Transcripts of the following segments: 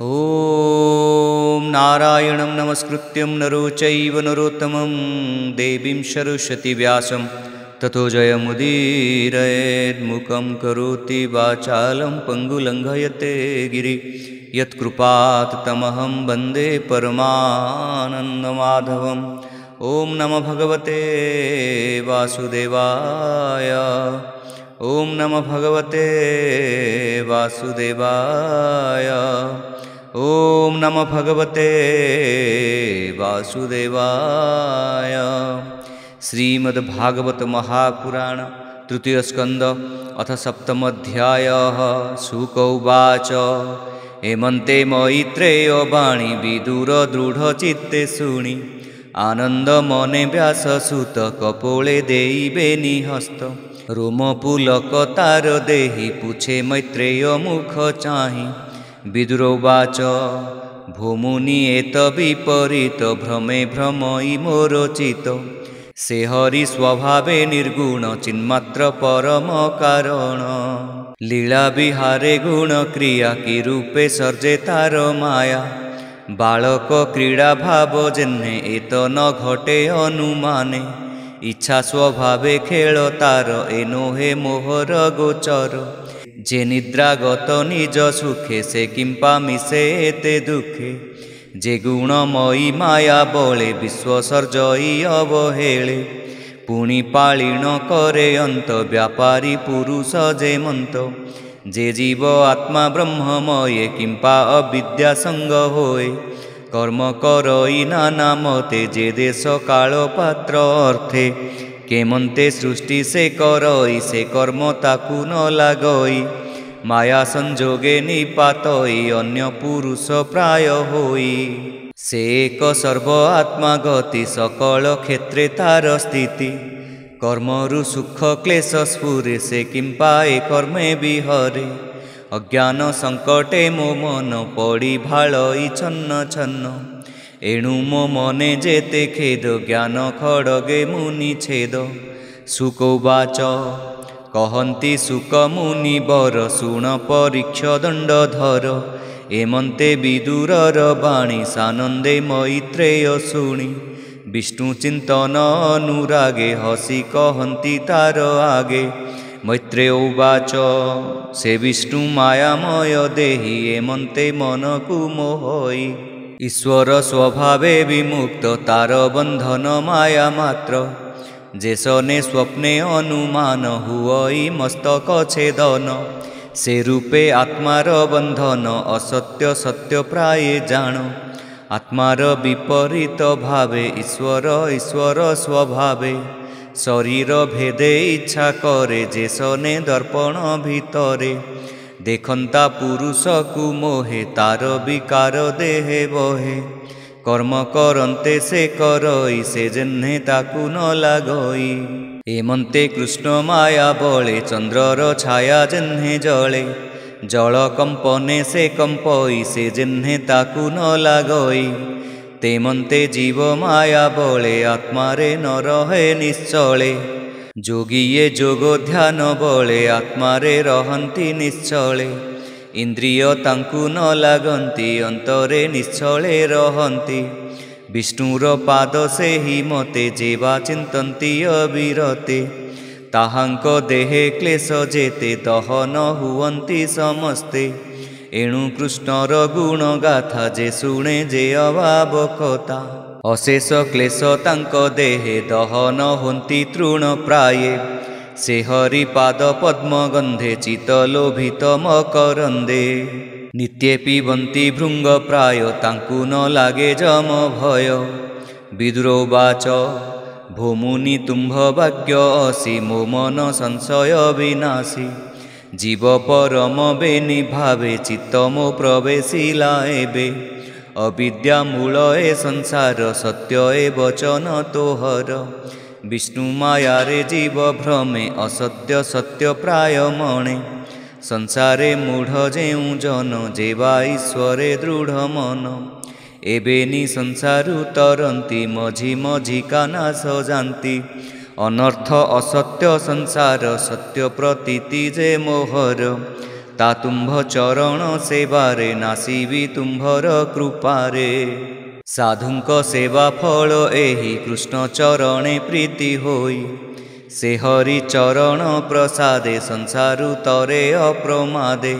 ॐ नारायणं नमस्कृत्यं नरो चैव नरोत्तमं देवीं सरस्वती व्यासं ततो जयमुदीरयेन्मुखं करोति वाचालं पङ्गुलङ्घयते गिरि यत्कृपात् तमहं वन्दे परमानन्दमाधवम्। ॐ नमो भगवते वासुदेवाय। ॐ नमो भगवते वासुदेवाय। ॐ नमो भगवते वासुदेवाय। श्रीमद्भागवत महापुराण तृतीय स्कंद अथ सप्तमोऽध्यायः। शुक उवाच हेमन्ते मैत्रेय वाणी विदुर दृढचित्ते शुणि आनंद मने व्याससुत कपोले देइबेनि हस्त रोमपुलक तार देहि पूछे मैत्रेय मुख चाहि विदुरोवाच भूमुनि एत विपरीत भ्रमे भ्रमयि मोर चित से हरि स्वभावे निर्गुण चिन्मात्र परम कारण लीला विहारे गुण क्रिया कि रूपे सर्जे तार माया बालक क्रीड़ा भाव जेन्हे एत न घटे अनुमाने इच्छा स्वभावे खेल तार एनो हे मोहर गोचर जे निद्रागत निज सुखे से किंपा मिसे एते दुखे जे गुणमयी माया बले विश्व सर्जई अवहेले पुणी पाळीण करे अंत व्यापारी पुरुष जे मंत जे जीव आत्मा ब्रह्ममये किंपा अविद्या संग होए कर्म करई नाना मते जे देश काल पात्र अर्थे केमंते सृष्टि से करई से कर्म ताकु न लागई माया संजोगे निपातई अन्य पुरुष प्राय होई से एक सर्व आत्मा गति सकल क्षेत्रे तार स्थिति कर्मरु सुख क्लेश स्फुरे से किंपाए कर्मे विहरे अज्ञान संकटे मो मन पड़ी भालई छन्न छन्न एणु मो मने जेते खेद ज्ञान खड़गे मुनि छेद। शुक उवाच कहन्ति शुक मुनि बर शुण परीक्ष दंडधर एमन्ते विदुरर वाणी सानंदे मैत्रेय शुणि विष्णु चिंतन अनुरागे हसी कहन्ति तार आगे मैत्रेय उवाच से विष्णु मायामय देहि एमन्ते मन को मोहई ईश्वर स्वभावे विमुक्त तार बंधन माया मात्र जेसने स्वप्ने अनुमान हुई मस्तक छेदन से रूपे आत्मार बंधन असत्य सत्य प्राय जान आत्मार विपरीत भावे ईश्वर ईश्वर स्वभावे शरीर भेदे इच्छा करे जेसने दर्पण भितरे देखंता पुरुष को मोहे तार विकार देहे बहे कर्म करन्ते से करई से जेन्हे ताकु न लागई एमन्ते कृष्ण माया बले चंद्रर छाया जेन्हे जले जल कंपने से कंपई से जेन्हे ताकु न लागई तेमन्ते जीव माया बले आत्मारे न रहे निश्चले जोगिये जोग ध्यान बले आत्मारे रहन्ति निश्चले इंद्रिय तांकु न लागन्ति अंतरे निश्चले रहन्ति विष्णुर पाद से ही मते जेवा चिंतन्ति अविरते ताहांक देहे क्लेश जेते दहन हुवन्ति समस्ते एणु कृष्णर गुण गाथा जे शुणे जे अभाव कथा अशेष क्लेश तांक देहे दहन होन्ति तृण प्राये से हरि पाद पद्म गंधे चित लोभित मकरंदे नित्ये पिबन्ति भृंग प्राय तांकु न लागे जम भय विदुरोवाच भूमुनि तुम्भ भाग्य असि मो मन संशय विनाशी जीव परम बेनि भावे चित्त मो प्रवेशिला एबे अविद्या मूल ए संसार सत्य ए वचन तोहर विष्णु माया रे जीव भ्रमे असत्य सत्य प्राय मणे संसारे मूढ़ जेउ जन जेवा ईश्वरे दृढ़ मन एबेनि संसारु तरंती मझी मझी का नाश जानती अनर्थ असत्य संसार सत्य प्रतीति जे मोहर ତା ତୁମ୍ଭ ଚରଣ ସେବାରେ ନାସିବି ତୁମ୍ଭର କୃପାରେ। ସାଧୁଙ୍କ ସେବା ଫଳ ଏହି କୃଷ୍ଣ ଚରଣେ ପ୍ରୀତି ହୋଇ, ସେ ହରି ଚରଣ ପ୍ରସାଦେ ସଂସାରୁ ତରେ ଅପ୍ରମାଦେ।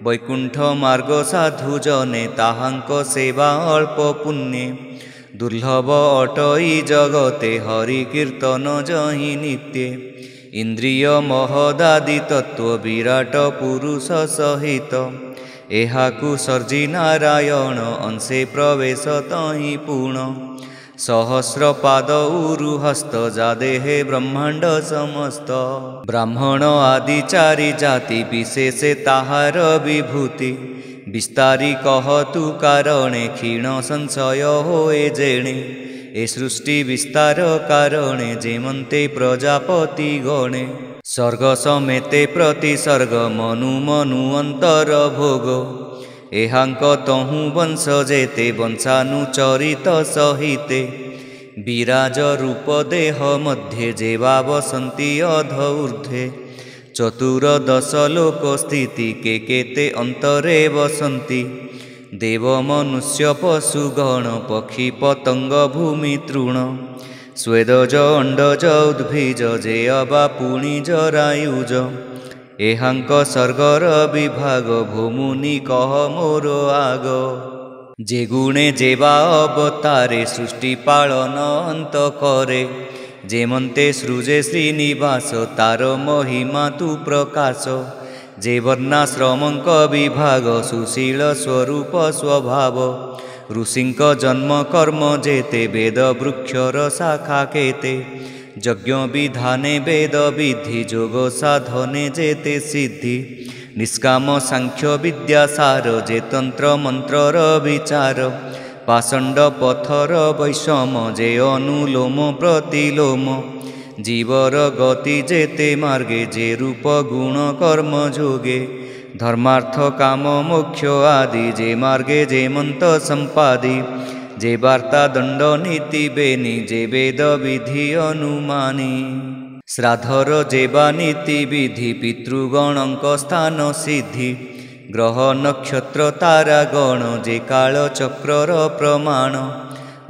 ବୈକୁଣ୍ଠ ମାର୍ଗ ସାଧୁ ଜନେ ତାହାଙ୍କ ସେବା ଅଳ୍ପ ପୁଣ୍ୟେ, ଦୁର୍ଲଭ ଅଟଇ ଜଗତେ ହରି କୀର୍ତ୍ତନ ଯହିଁ ନିତ୍ୟେ। ଇନ୍ଦ୍ରିୟ ମହଦାଦି ତତ୍ତ୍ୱ ବିରାଟ ପୁରୁଷ ସହିତ, ଏହାକୁ ସର୍ଜି ନାରାୟଣ ଅଂଶେ ପ୍ରବେଶ ତହିଁ ପୁଣ। ସହସ୍ର ପାଦ ଉରୁ ହସ୍ତ ଯା ଦେହେ ବ୍ରହ୍ମାଣ୍ଡ ସମସ୍ତ, ବ୍ରାହ୍ମଣ ଆଦି ଚାରି ଜାତି ବିଶେଷେ ତାହାର ବିଭୂତି। ବିସ୍ତାରି କହତୁ କାରଣେ କ୍ଷୀଣ ସଂଶୟ ହୋଏ ଯେଣେ, ଏ ସୃଷ୍ଟି ବିସ୍ତାର କାରଣେ ଯେମନ୍ତେ ପ୍ରଜାପତି ଗଣେ। ସ୍ୱର୍ଗ ସಮೇତେ ପ୍ରତିସର୍ଗ ମନୁ ମନୁ ଅନ୍ତର ଭୋଗ, ଏହାଙ୍କ ତହୁଁ ବଂଶ ଯେତେ ବଂଶାନୁଚରିତ ସହିତେ। ବିରାଜ ରୂପ ଦେହ ମଧ୍ୟେ ଯେବା ବସନ୍ତି ଅଧ ଊର୍ଦ୍ଧ୍ୱେ, ଚତୁର୍ଦଶ ଲୋକ ସ୍ଥିତି କେ କେତେ ଅନ୍ତରେ ବସନ୍ତି। ଦେବ ମନୁଷ୍ୟ ପଶୁ ଗଣ ପକ୍ଷୀ ପତଙ୍ଗ ଭୂମି ତୃଣ, ସ୍ୱେଦଜ ଅଣ୍ଡଜ ଉଦ୍ଭିଜ ଯେ ଅବା ପୁଣି ଜରାୟୁଜ। ଏହାଙ୍କ ସ୍ୱର୍ଗର ବିଭାଗ ଭୂମୁନି କହ ମୋର ଆଗ। ଯେ ଗୁଣେ ଯେବା ଅବତାରେ ସୃଷ୍ଟି ପାଳନ ଅନ୍ତ କରେ, ଯେମନ୍ତେ ସୃଜେ ଶ୍ରୀନିବାସ ତାର ମହିମା ତୁ ପ୍ରକାଶ। ଯେ ବର୍ଣ୍ଣାଶ୍ରମଙ୍କ ବିଭାଗ ସୁଶୀଳ ସ୍ୱରୂପ ସ୍ୱଭାବ, ଋଷିଙ୍କ ଜନ୍ମ କର୍ମ ଯେତେ ବେଦ ବୃକ୍ଷର ଶାଖା କେତେ। ଯଜ୍ଞ ବିଧାନେ ବେଦ ବିଧି ଯୋଗ ସାଧନେ ଯେତେ ସିଦ୍ଧି, ନିଷ୍କାମ ସାଂଖ୍ୟ ବିଦ୍ୟାସାର ଯେ ତନ୍ତ୍ର ମନ୍ତ୍ରର ବିଚାର। ପାଷଣ୍ଡ ପଥର ବୈଷମ ଯେ ଅନୁଲୋମ ପ୍ରତିଲୋମ, ଜୀବର ଗତି ଯେତେ ମାର୍ଗେ ଯେ ରୂପ ଗୁଣ କର୍ମ ଯୋଗେ। ଧର୍ମାର୍ଥ କାମ ମୋକ୍ଷ ଆଦି ଯେ ମାର୍ଗେ ଯେମନ୍ତ ସମ୍ପାଦି, ଯେ ବାର୍ତ୍ତା ଦଣ୍ଡ ନୀତି ବେନି ଯେ ବେଦ ବିଧି ଅନୁମାନି। ଶ୍ରାଦ୍ଧର ଯେବା ନୀତି ବିଧି ପିତୃଗଣଙ୍କ ସ୍ଥାନ ସିଦ୍ଧି, ଗ୍ରହ ନକ୍ଷତ୍ର ତାରା ଗଣ ଯେ କାଳ ଚକ୍ରର ପ୍ରମାଣ।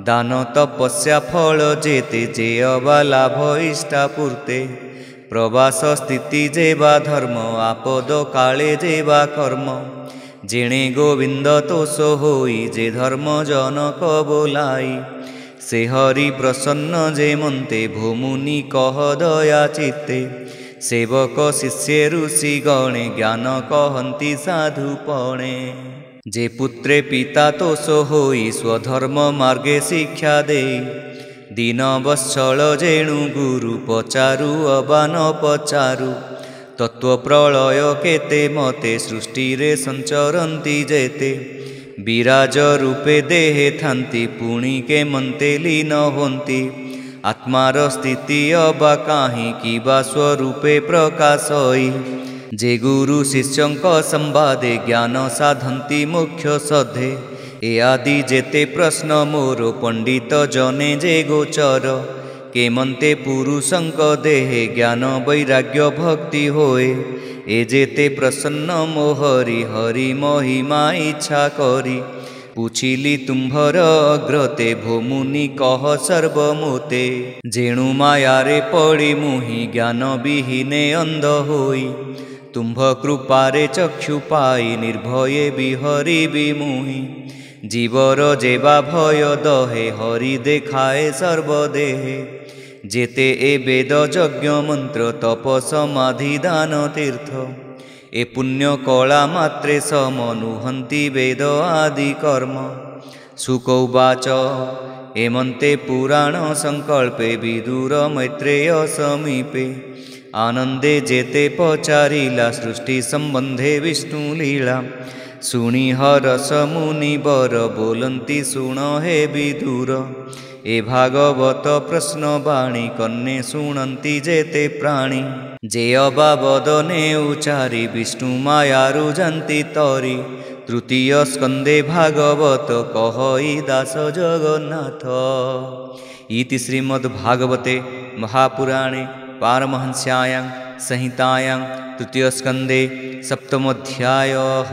ଦାନ ତପସ୍ୟା ଫଳ ଯେତେ ଯେ ଅବା ଲାଭ ଇଷ୍ଟାପୂର୍ତ୍ତେ, ପ୍ରବାସ ସ୍ଥିତି ଯେବା ଧର୍ମ ଆପଦ କାଳେ ଯେବା କର୍ମ। ଯେଣେ ଗୋବିନ୍ଦ ତୋଷ ହୋଇ ଯେ ଧର୍ମ ଜନକ ବୋଲାଇ, ସେ ହରି ପ୍ରସନ୍ନ ଯେମନ୍ତେ ଭୂମୁନି କହ ଦୟା ଚିତ୍ତେ। ସେବକ ଶିଷ୍ୟେ ଋଷି ଗଣେ ଜ୍ଞାନ କହନ୍ତି ସାଧୁପଣେ, ଯେ ପୁତ୍ରେ ପିତା ତୋଷ ହୋଇ ସ୍ୱଧର୍ମ ମାର୍ଗେ ଶିକ୍ଷା ଦେଇ। ଦୀନ ବତ୍ସଳ ଯେଣୁ ଗୁରୁ ପଚାରୁ ଅବା ନ ପଚାରୁ, ତତ୍ତ୍ୱ ପ୍ରଳୟ କେତେ ମତେ ସୃଷ୍ଟିରେ ସଞ୍ଚରନ୍ତି ଯେତେ। ବିରାଜ ରୂପେ ଦେହେ ଥାନ୍ତି ପୁଣି କେମନ୍ତେ ଲୀନ ହୁଅନ୍ତି, ଆତ୍ମାର ସ୍ଥିତି ଅବା କାହିଁକି ବା ସ୍ୱରୂପେ ପ୍ରକାଶ ହୋଇ। ଯେ ଗୁରୁ ଶିଷ୍ୟଙ୍କ ସମ୍ବାଦେ ଜ୍ଞାନ ସାଧନ୍ତି ମୋକ୍ଷ ସଧେ, ଏ ଆଦି ଯେତେ ପ୍ରଶ୍ନ ମୋର ପଣ୍ଡିତ ଜନେ ଯେ ଗୋଚର। କେମନ୍ତେ ପୁରୁଷଙ୍କ ଦେହେ ଜ୍ଞାନ ବୈରାଗ୍ୟ ଭକ୍ତି ହୋଏ, ଏ ଯେତେ ପ୍ରସନ୍ନ ମୋହରି ହରି ମହିମା ଇଚ୍ଛା କରି। ପୁଛିଲି ତୁମ୍ଭର ଅଗ୍ରତେ ଭୂମୁନି କହ ସର୍ବମୋତେ, ଯେଣୁ ମାୟାରେ ପଡ଼ି ମୁହିଁ ଜ୍ଞାନ ବିହୀନେ ଅନ୍ଧ ହୋଇ। ତୁମ୍ଭ କୃପାରେ ଚକ୍ଷୁ ପାଇ ନିର୍ଭୟେ ବିହରିବି ମୁହିଁ, ଜୀବର ଯେବା ଭୟ ଦହେ ହରି ଦେଖାଏ ସର୍ବଦେହେ। ଯେତେ ଏ ବେଦ ଯଜ୍ଞ ମନ୍ତ୍ର ତପ ସମାଧି ଦାନ ତୀର୍ଥ, ଏ ପୁଣ୍ୟ କଳା ମାତ୍ରେ ସମ ନୁହନ୍ତି ବେଦ ଆଦି କର୍ମ। ଶୁକ ଉବାଚ ଏମନ୍ତେ ପୁରାଣ ସଂକଳ୍ପେ ବିଦୁର ମୈତ୍ରେୟ ସମୀପେ। ଆନନ୍ଦେ ଯେତେ ପଚାରିଲା ସୃଷ୍ଟି ସମ୍ବନ୍ଧେ ବିଷ୍ଣୁ ଲୀଳା, ଶୁଣି ହରଷ ମୁନିବର ବୋଲନ୍ତି ଶୁଣ ହେ ବିଦୁର। ଏ ଭାଗବତ ପ୍ରଶ୍ନ ବାଣୀ କର୍ଣ୍ଣେ ଶୁଣନ୍ତି ଯେତେ ପ୍ରାଣୀ, ଯେ ଅବା ବଦନେ ଉଚାରି ବିଷ୍ଣୁ ମାୟାରୁ ଯାନ୍ତି ତରି। ତୃତୀୟ ସ୍କନ୍ଧେ ଭାଗବତ କହଇ ଦାସ ଜଗନ୍ନାଥ। ଇତି ଶ୍ରୀମଦ୍ଭାଗବତେ ମହାପୁରାଣେ ପାରମହଂସ୍ୟାୟାଂ संहितायां तृतीयस्कन्धे सप्तमोऽध्यायः।